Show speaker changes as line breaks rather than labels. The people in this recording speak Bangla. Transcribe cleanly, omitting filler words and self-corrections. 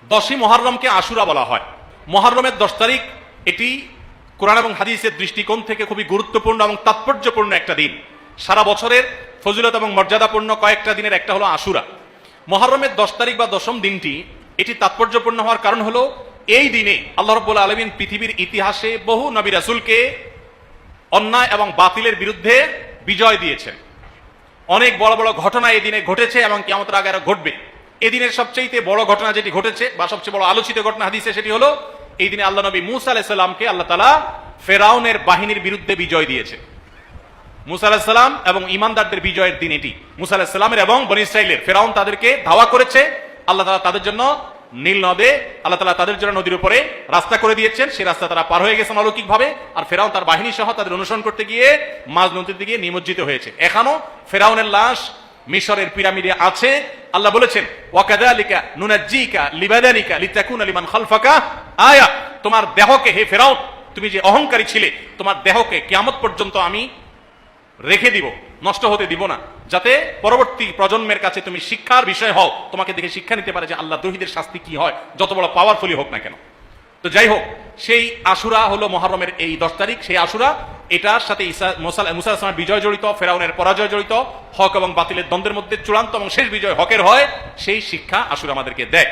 10ই মুহররমকে আশুরা বলা হয়। মুহররমের 10 তারিখ এটি কোরআন এবং হাদিসের দৃষ্টিকোণ থেকে খুবই গুরুত্বপূর্ণ এবং তাৎপর্যপূর্ণ একটা দিন। সারা বছরের ফজিলত এবং মর্যাদাপূর্ণ কয়েকটা দিনের একটা হলো আশুরা। মুহররমের 10 তারিখ বা 10ম দিনটি এটি তাৎপর্যপূর্ণ হওয়ার কারণ হলো এই দিনে আল্লাহ রাব্বুল আলামিন পৃথিবীর ইতিহাসে বহু নবী রাসূলকে অন্যায় এবং বাতিলের বিরুদ্ধে বিজয় দিয়েছেন। অনেক বড় বড় ঘটনা এই দিনে ঘটেছে এবং কিয়ামতের আগে আরো ঘটবে। এই দিনের সবচেয়ে বড় ঘটনা যেটি ঘটেছে বা সবচেয়ে বড় আলোচিত ঘটনা হাদিসে সেটি হলো এই দিনে আল্লাহ নবী মূসা আলাইহিস সালামকে আল্লাহ তাআলা ফেরাউনের বাহিনীর বিরুদ্ধে বিজয় দিয়েছে। মূসা আলাইহিস সালাম এবং ঈমানদারদের বিজয়ের দিন এটি। মূসা আলাইহিস সালামের এবং বনী ইসরাইলের ফেরাউন তাদেরকে ধাওয়া করেছে, আল্লাহ তাআলা তাদের জন্য নীল নদে আল্লাহ তাআলা তাদের জন্য নদীর উপরে রাস্তা করে দিয়েছেন। সেই রাস্তা তারা পার হয়ে গেছেন অলৌকিকভাবে। আর ফেরাউন তার বাহিনী সহ তাদের অনুসরণ করতে গিয়ে মাঝ নদীতে গিয়ে নিমজ্জিত হয়েছে। এখনো ফেরাউনের লাশ মিশরের পিরামিডে আছে। আল্লাহ বলেছেন ওয়াকাযালিকা নুনাজ্জিকা লিবাদানিকা লিতাকুনা লিমান খালফাকা আয়া, তোমার দেহকে হে ফেরাউন, তুমি যে অহংকারী ছিলে, তোমার দেহকে কিয়ামত পর্যন্ত আমি রেখে দিব, নষ্ট হতে দিব না, যাতে পরবর্তী প্রজন্মের কাছে তুমি শিক্ষার বিষয় হও, তোমাকে দেখে শিক্ষা নিতে পারে যে আল্লাহ দ্রোহীদের শাস্তি কি হয়, যত বড় পাওয়ারফুলি হোক না কেন। তো যাই হোক, সেই আশুরা হলো মুহররমের এই 10 তারিখ। সেই আশুরা, এটার সাথে মুসা আলাইহিস সালামের বিজয় জড়িত, ফেরাউনের পরাজয় জড়িত, হক এবং বাতিলের দ্বন্দ্বের মধ্যে চূড়ান্ত এবং শেষ বিজয় হকের হয়, সেই শিক্ষা আশুরা আমাদেরকে দেয়।